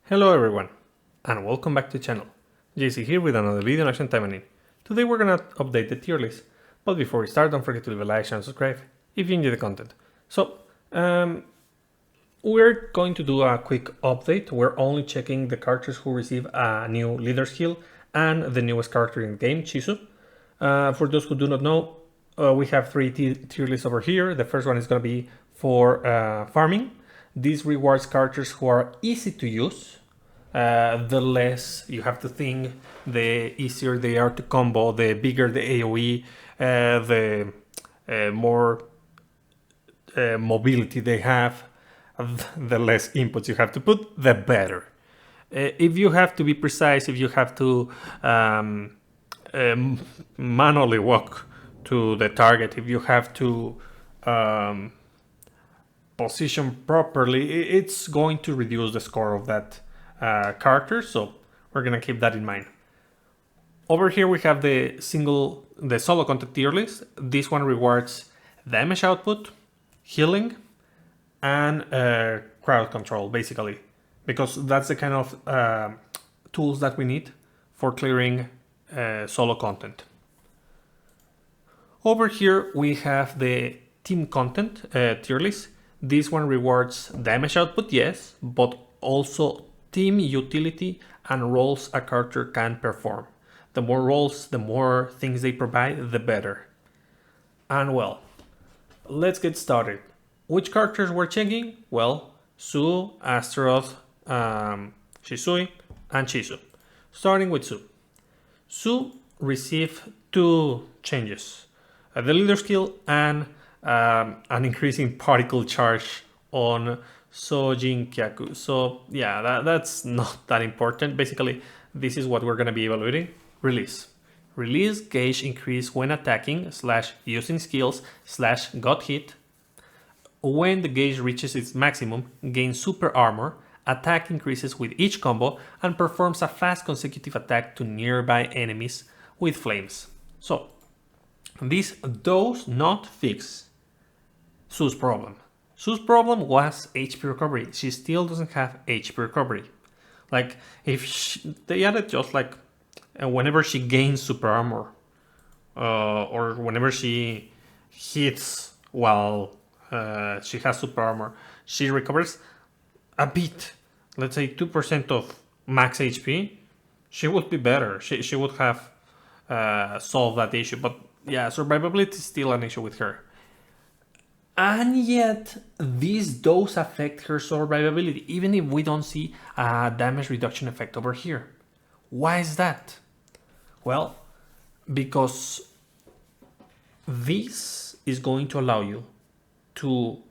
Hello everyone, and welcome back to the channel. JC here with another video on Action Taimanin. Today we're gonna update the tier list, but before we start, don't forget to leave a like, share, and subscribe if you enjoy the content. So, we're going to do a quick update. We're only checking the characters who receive a new leader skill and the newest character in the game, Chisu. For those who do not know, we have three tier lists over here. The first one is gonna be for farming. This rewards characters who are easy to use. The less you have to think, the easier they are to combo, the bigger the AoE, the more mobility they have, the less inputs you have to put, the better. If you have to be precise, if you have to manually walk to the target, if you have to position properly, it's going to reduce the score of that character, so we're gonna keep that in mind. Over here we have the solo content tier list. This one rewards damage output, healing, and crowd control, basically, because that's the kind of tools that we need for clearing solo content. Over here we have the team content tier list. This one rewards damage output, yes, but also team utility and roles a character can perform. The more roles, the more things they provide, the better. And well, let's get started. Which characters we're checking? Well, Su, Astaroth, Shisui, and Chisu. Starting with Su. Su received two changes. The leader skill and an increasing particle charge on Sojin Kyaku. So yeah, that's not that important. Basically, this is what we're going to be evaluating. Release. Release gauge increase when attacking / using skills / got hit. When the gauge reaches its maximum, gains super armor, attack increases with each combo, and performs a fast consecutive attack to nearby enemies with flames. So this does not fix Su's problem. Su's problem was HP recovery. She still doesn't have HP recovery. Like, if they added just like whenever she gains super armor, or whenever she hits while she has super armor, she recovers a bit, let's say 2% of max HP, she would be better. She would have solved that issue. But yeah, survivability is still an issue with her. And yet, this does affect her survivability, even if we don't see a damage reduction effect over here. Why is that? Well, because this is going to allow you to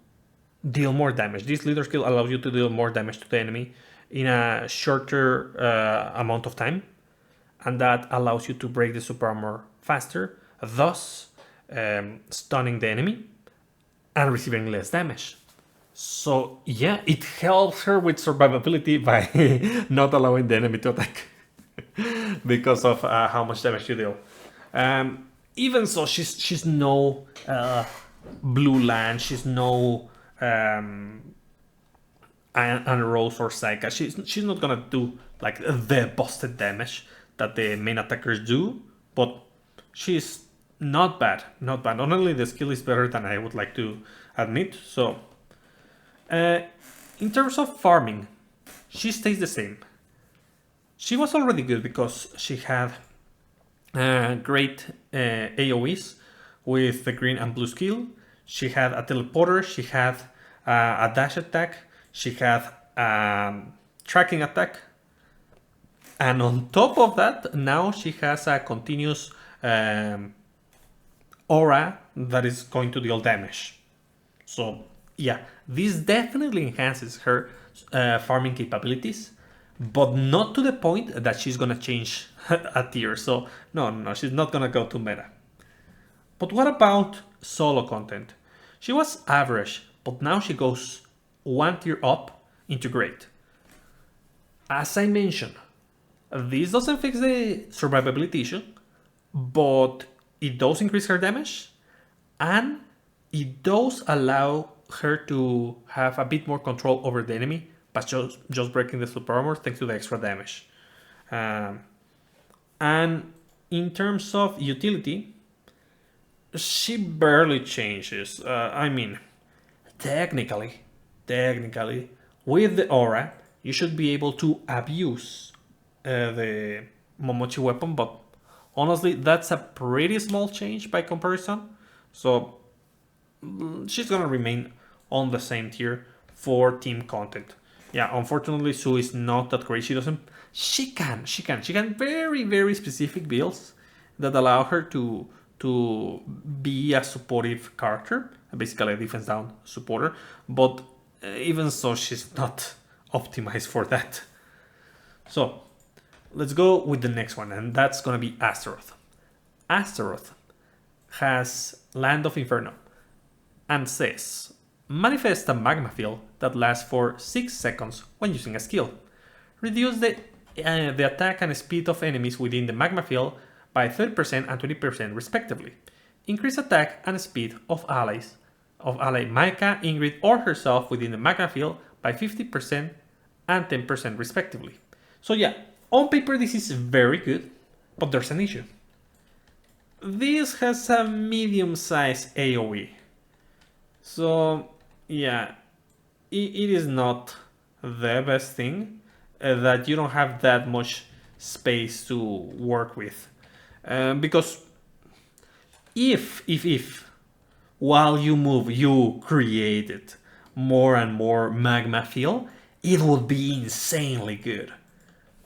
deal more damage. This leader skill allows you to deal more damage to the enemy in a shorter amount of time, and that allows you to break the super armor faster, thus stunning the enemy and receiving less damage. So yeah, it helps her with survivability by not allowing the enemy to attack because of how much damage you deal. Even so, she's no blue land, she's no and Rose or Saika. She's not gonna do like the busted damage that the main attackers do, but she's not bad. Not only the skill is better than I would like to admit. So in terms of farming, she stays the same. She was already good because she had great AoEs with the green and blue skill. She had a teleporter, she had a dash attack, she had tracking attack, and on top of that, now she has a continuous aura that is going to deal damage. So yeah, this definitely enhances her farming capabilities, but not to the point that she's gonna change a tier. So no, she's not gonna go to meta. But what about solo content? She was average, but now she goes one tier up into great. As I mentioned, this doesn't fix the survivability issue, but it does increase her damage, and it does allow her to have a bit more control over the enemy but just breaking the super armor thanks to the extra damage. And in terms of utility, she barely changes. I mean, technically, with the aura, you should be able to abuse the Momochi weapon, but honestly, that's a pretty small change by comparison. So she's gonna remain on the same tier for team content. Yeah, unfortunately, Sue is not that great. She doesn't. She can very specific builds that allow her to be a supportive character, basically a defense down supporter. But even so, she's not optimized for that. So let's go with the next one, and that's gonna be Astaroth. Astaroth has Land of Inferno and says, manifest a magma field that lasts for 6 seconds when using a skill. Reduce the attack and speed of enemies within the magma field by 30% and 20% respectively. Increase attack and speed of ally Maika, Ingrid, or herself within the magma field by 50% and 10% respectively. So yeah, on paper this is very good, but there's an issue. This has a medium-sized AoE. So yeah, it is not the best thing that you don't have that much space to work with. Because if while you move you created more and more magma field, it would be insanely good.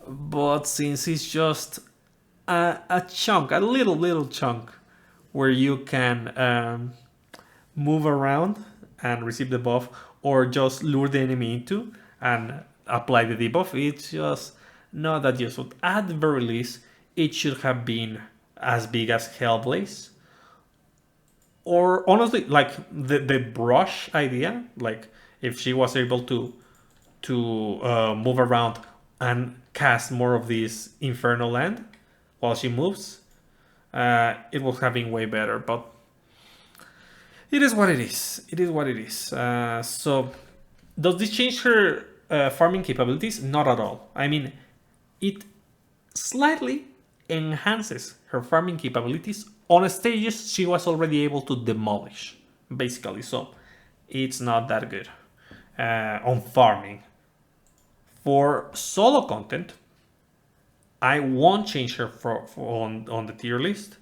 But since it's just a chunk, a little chunk, where you can move around and receive the buff, or just lure the enemy into and apply the debuff, it's just not that useful. At the very least, it should have been as big as Hellblaze. Or honestly, like the brush idea, like if she was able to move around and cast more of this Inferno Land while she moves, it was having way better. But it is what it is. It is what it is. So, does this change her farming capabilities? Not at all. I mean, it slightly enhances her farming capabilities on stages she was already able to demolish, basically. So, it's not that good on farming. For solo content, I won't change her on the tier list,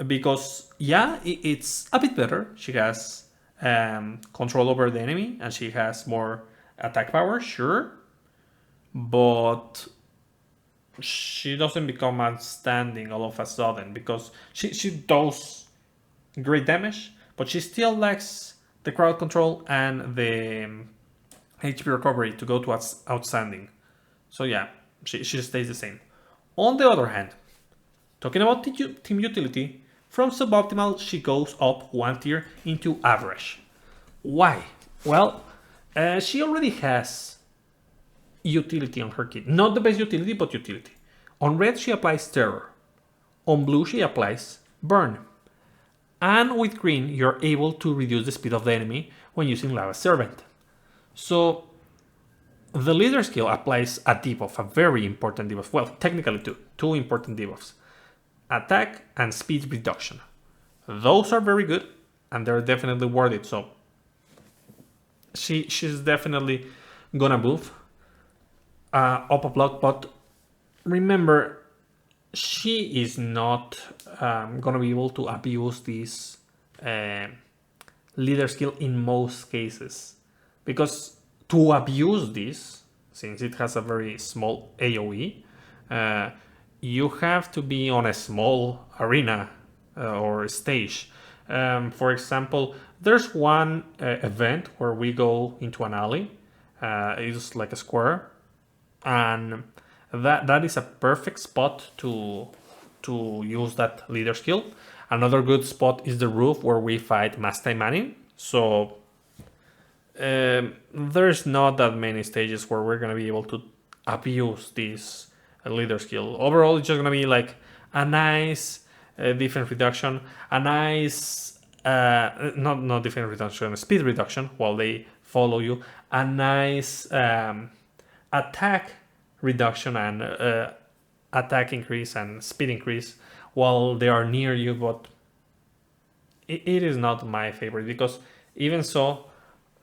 because yeah, it's a bit better. She has control over the enemy and she has more attack power, sure, but she doesn't become outstanding all of a sudden, because she does great damage, but she still lacks the crowd control and the HP recovery to go to outstanding. So yeah, she stays the same. On the other hand, talking about team utility, from suboptimal she goes up one tier into average. Why? Well, she already has utility on her kit. Not the best utility, but utility. On red she applies terror. On blue she applies burn. And with green you're able to reduce the speed of the enemy when using Lava Servant. So the leader skill applies a debuff, a very important debuff. Well, technically two important debuffs. Attack and speed reduction. Those are very good and they're definitely worth it. So she's definitely gonna move up a block, but remember, she is not gonna be able to abuse this leader skill in most cases, because to abuse this, since it has a very small AoE, you have to be on a small arena or stage. For example, there's one event where we go into an alley. It's like a square, and that is a perfect spot to use that leader skill. Another good spot is the roof where we fight Mass Taimanin. So there's not that many stages where we're gonna be able to abuse this leader skill. Overall, it's just gonna be like a nice defense reduction, a nice not defense reduction, speed reduction while they follow you, a nice attack reduction and attack increase and speed increase while they are near you, but it is not my favorite because even so,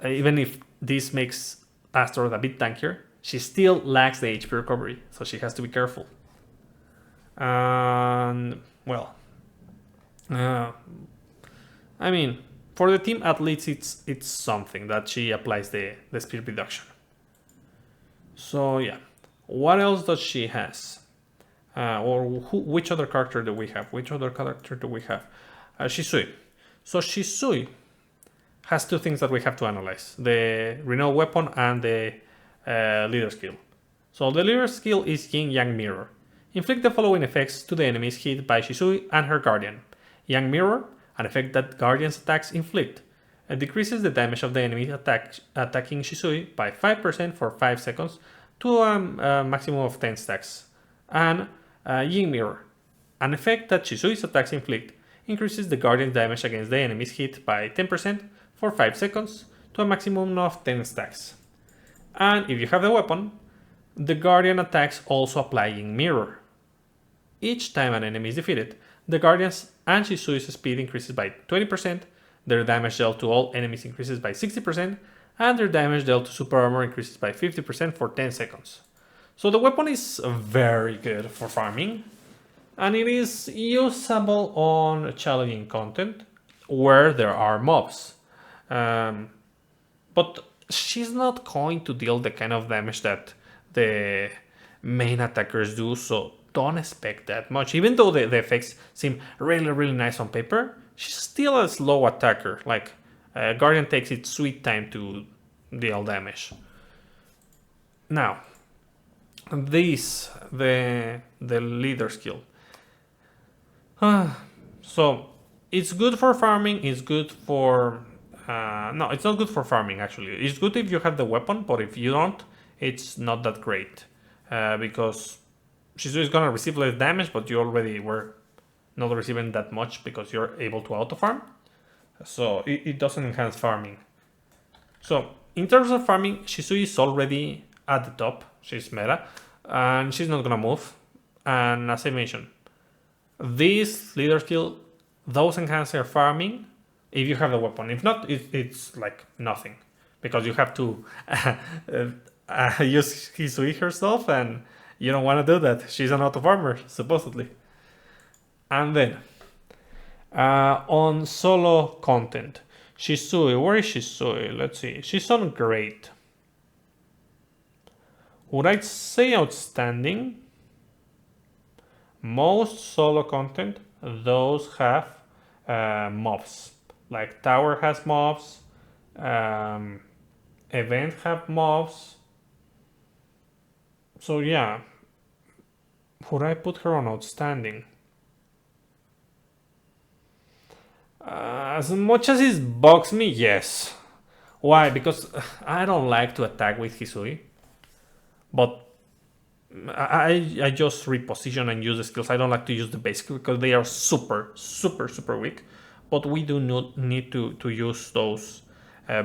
even if this makes Astaroth a bit tankier, she still lacks the HP recovery, so she has to be careful. And well, I mean, for the team at least it's something that she applies the speed reduction. So yeah, what else does she has? Which other character do we have? Shisui. So Shisui has two things that we have to analyze: the renowned weapon and the leader skill. So the leader skill is Yin Yang Mirror. Inflict the following effects to the enemies hit by Shisui and her guardian. Yang Mirror, an effect that guardian's attacks inflict. It decreases the damage of the enemy attacking Shisui by 5% for 5 seconds to a maximum of 10 stacks. And Yin Mirror, an effect that Shisui's attacks inflict, increases the guardian's damage against the enemy's hit by 10% for 5 seconds to a maximum of 10 stacks. And if you have the weapon, the guardian attacks also apply Yin Mirror. Each time an enemy is defeated, the guardian's and Shisui's speed increases by 20%, their damage dealt to all enemies increases by 60%, and their damage dealt to super armor increases by 50% for 10 seconds. So the weapon is very good for farming, and it is usable on challenging content where there are mobs. But she's not going to deal the kind of damage that the main attackers do, so don't expect that much. Even though the effects seem really nice on paper, she's still a slow attacker. Like, Guardian takes its sweet time to deal damage. Now, this, the leader skill. So, it's good for farming, it's good for... no, it's not good for farming, actually. It's good if you have the weapon, but if you don't, it's not that great. Because Shisui is gonna receive less damage, but you already were not receiving that much because you're able to auto farm. So it doesn't enhance farming. So in terms of farming, Shisui is already at the top. She's meta, and she's not gonna move. And as I mentioned, this leader skill does enhance her farming if you have the weapon. If not, it's like nothing, because you have to use Hisui herself, and you don't want to do that. She's an auto farmer, supposedly. And then, on solo content, Shisui, where is Shisui? Let's see. She's on great. Would I say outstanding? Most solo content, those have mobs. Like Tower has mobs, Event have mobs. So yeah, would I put her on outstanding? As much as it bugs me, yes. Why? Because I don't like to attack with Hisui, but I just reposition and use the skills. I don't like to use the basics because they are super weak. But we do not need to use those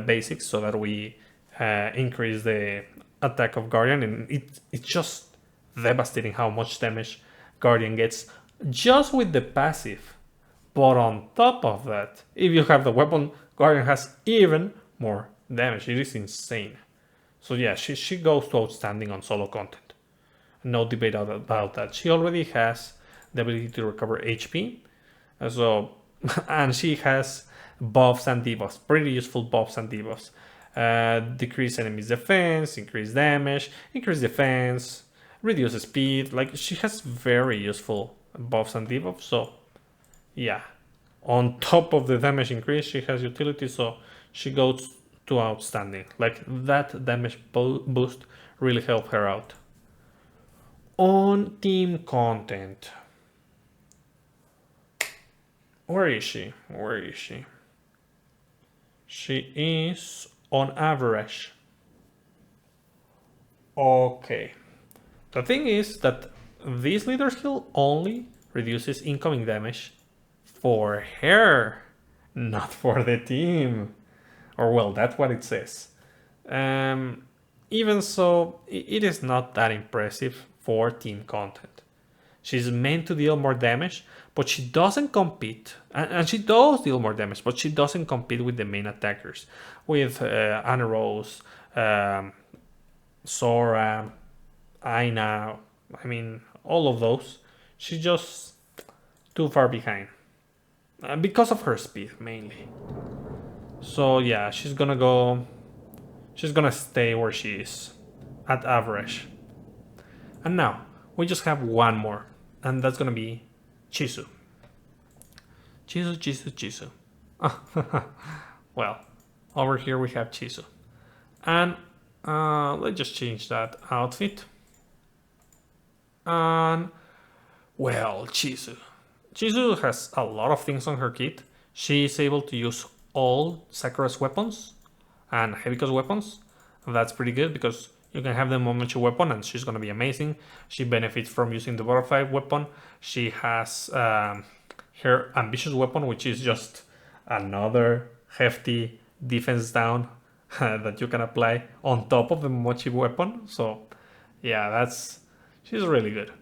basics so that we increase the attack of Guardian, and it's just devastating how much damage Guardian gets just with the passive. But on top of that, if you have the weapon, Guardian has even more damage. It is insane. So yeah, she goes to outstanding on solo content. No debate about that. She already has the ability to recover HP. So, and she has buffs and debuffs, pretty useful buffs and debuffs. Decrease enemies defense, increase damage, increase defense, reduce speed. Like, she has very useful buffs and debuffs. So yeah, on top of the damage increase, she has utility, so she goes to outstanding. Like, that damage boost really helped her out. On team content, where is she? She is on average. Okay. The thing is that this leader skill only reduces incoming damage for her, not for the team. Or well, that's what it says. Even so, it is not that impressive for team content. She's meant to deal more damage, but she doesn't compete, and she does deal more damage, but she doesn't compete with the main attackers, with Anna Rose, Sora, Aina, I mean, all of those. She's just too far behind. Because of her speed, mainly. So yeah, she's gonna stay where she is, at average. And now, we just have one more, and that's gonna be Chisu. Chisu. Well, over here we have Chisu. And let's just change that outfit. And, well, Chisu. Chisu has a lot of things on her kit. She is able to use all Sakura's weapons and Heaviko's weapons. That's pretty good because you can have them on each weapon and she's going to be amazing. She benefits from using the butterfly weapon. She has her ambitious weapon, which is just another hefty defense down that you can apply on top of the Mochi weapon. So yeah, she's really good.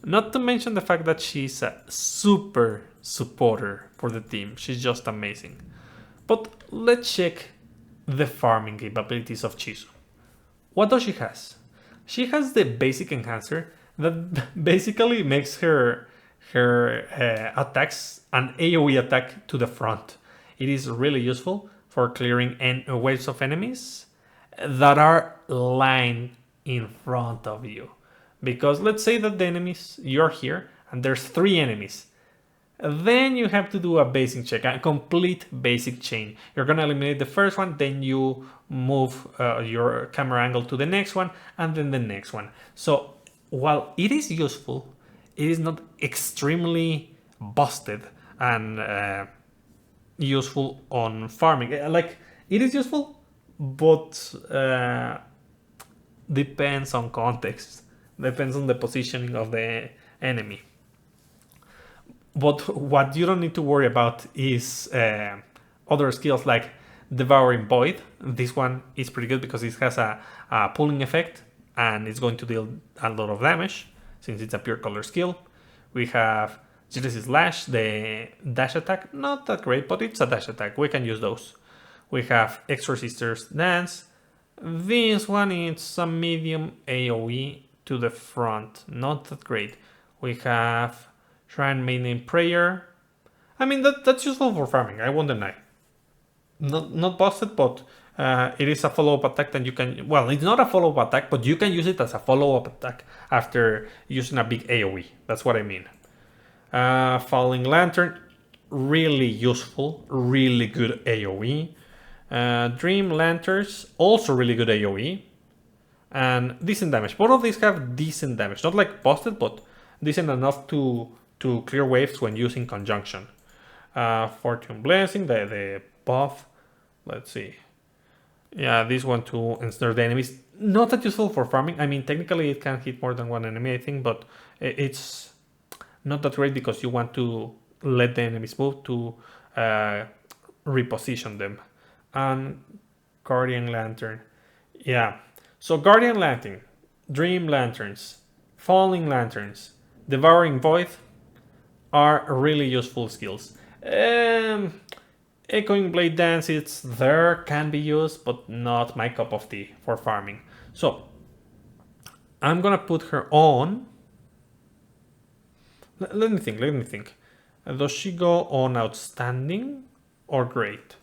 Not to mention the fact that she's a super supporter for the team. She's just amazing. But let's check the farming capabilities of Chisu. What does she has? She has the basic enhancer that basically makes her attacks an AoE attack to the front. It is really useful for clearing waves of enemies that are lined in front of you. Because let's say that the enemies, you're here and there's 3 enemies. Then you have to do a basic check, a complete basic chain. You're gonna eliminate the first one, then you move your camera angle to the next one, and then the next one. So while it is useful, it is not extremely busted and useful on farming. Like, it is useful, but depends on context. Depends on the positioning of the enemy. But what you don't need to worry about is other skills like Devouring Void. This one is pretty good because it has a pulling effect and it's going to deal a lot of damage since it's a pure color skill. We have Jealousy Slash, the dash attack. Not that great, but it's a dash attack. We can use those. We have Exorcister's Dance. This one is a medium AoE to the front. Not that great. We have Shrine Maiden Prayer. I mean, that's useful for farming, I won't deny. Not busted, but it is a follow-up attack that you can... Well, it's not a follow-up attack, but you can use it as a follow-up attack after using a big AoE. That's what I mean. Falling Lantern, really useful, really good AoE. Dream Lanterns, also really good AoE. And decent damage. Both of these have decent damage. Not like busted, but decent enough to clear waves when using conjunction. Fortune Blessing, the buff. Let's see. Yeah, this one to ensnare the enemies. Not that useful for farming. I mean, technically it can hit more than one enemy, I think, but it's not that great because you want to let the enemies move to reposition them. And Guardian Lantern. Yeah. So Guardian Lantern, Dream Lanterns, Falling Lanterns, Devouring Void are really useful skills. Echoing Blade Dance, it's there, can be used, but not my cup of tea for farming. So I'm gonna put her on. Let me think. Does she go on Outstanding or Great?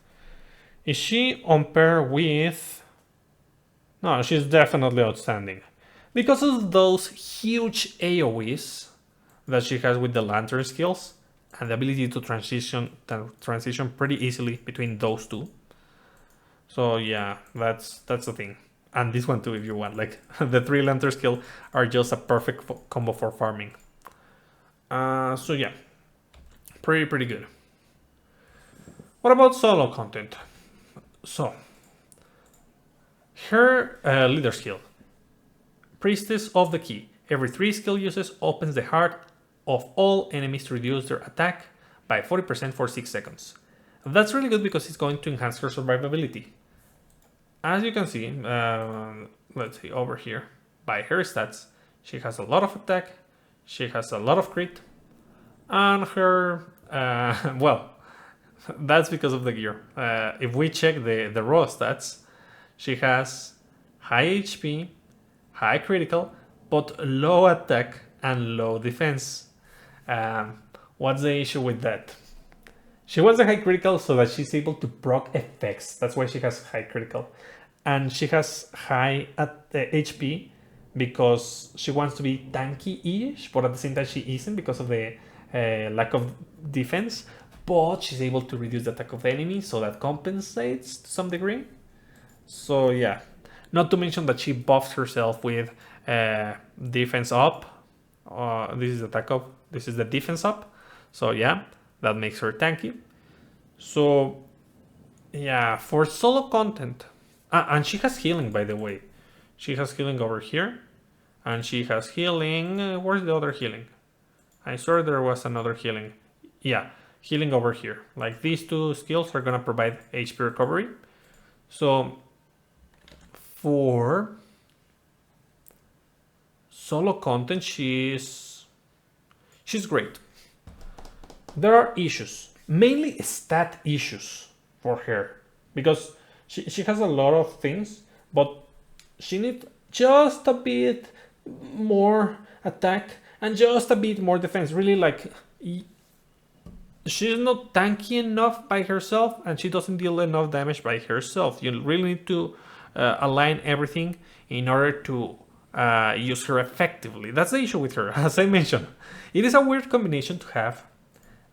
Is she on pair with... No, she's definitely Outstanding. Because of those huge AoEs that she has with the Lantern skills and the ability to transition pretty easily between those two. So yeah, that's the thing. And this one too if you want. Like, the 3 Lantern skill are just a perfect combo for farming. So yeah, pretty good. What about solo content? So, her leader skill, Priestess of the Key. Every 3 skill uses opens the heart of all enemies to reduce their attack by 40% for 6 seconds. That's really good because it's going to enhance her survivability. as you can see, let's see over here, by her stats, she has a lot of attack, she has a lot of crit, and her, well, that's because of the gear. If we check the raw stats, she has high HP, high critical, but low attack and low defense. What's the issue with that? She wants a high critical so that she's able to proc effects. That's why she has high critical. And she has high at HP because she wants to be tanky-ish, but at the same time she isn't because of the lack of defense. But she's able to reduce the attack of the enemy, so that compensates to some degree. So yeah, not to mention that she buffs herself with defense up. This is attack up. This is the defense up. So yeah, that makes her tanky. So yeah, for solo content, and she has healing, by the way. She has healing over here, and she has healing. Where's the other healing? I swear there was another healing. Yeah, healing over here. Like these two skills are gonna provide HP recovery. So for solo content, she's great. There are issues, mainly stat issues for her, because she has a lot of things, but she needs just a bit more attack and just a bit more defense. Really, like, she's not tanky enough by herself, and she doesn't deal enough damage by herself. You really need to align everything in order to use her effectively. That's the issue with her. As I mentioned, it is a weird combination to have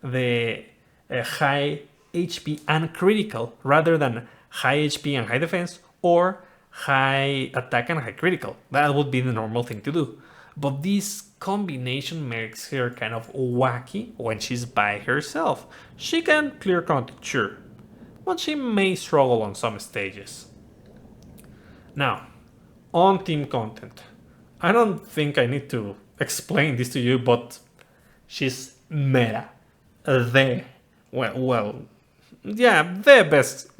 the high HP and critical rather than high HP and high defense, or high attack and high critical. That would be the normal thing to do. But this combination makes her kind of wacky when she's by herself. She can clear content, sure, but she may struggle on some stages. Now, on team content. I don't think I need to explain this to you, but she's meta. The best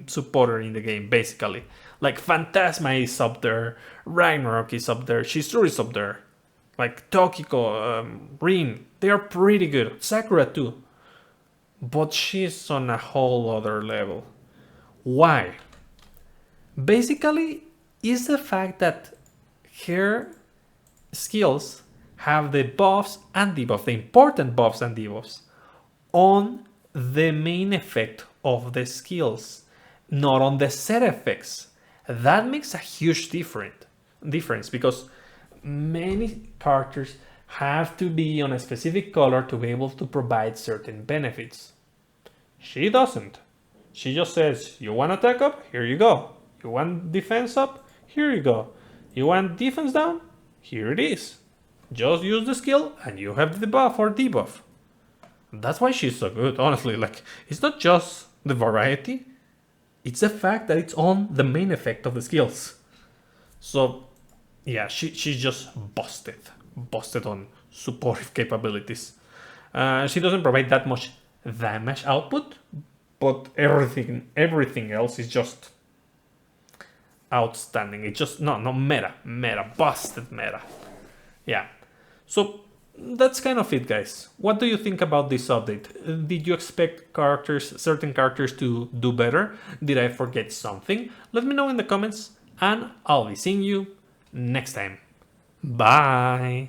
supporter in the game, basically. Like, Phantasma is up there, Ragnarok is up there, Shizuru is up there. Like, Tokiko, Rin, they are pretty good. Sakura too. But she's on a whole other level. Why? Basically, is the fact that her skills have the buffs and debuffs, the important buffs and debuffs, on the main effect of the skills, not on the set effects. That makes a huge difference because many characters have to be on a specific color to be able to provide certain benefits. She doesn't. She just says, you want attack up? Here you go. You want defense up? Here you go. You want defense down? Here it is. Just use the skill and you have the buff or debuff. That's why she's so good, honestly. Like, it's not just the variety, it's the fact that it's on the main effect of the skills. So yeah, she's just busted on supportive capabilities. She doesn't provide that much damage output, but everything else is just outstanding. It's just no meta, busted meta. Yeah. So that's kind of it, guys. What do you think about this update? Did you expect certain characters to do better? Did I forget something? Let me know in the comments, and I'll be seeing you next time. Bye!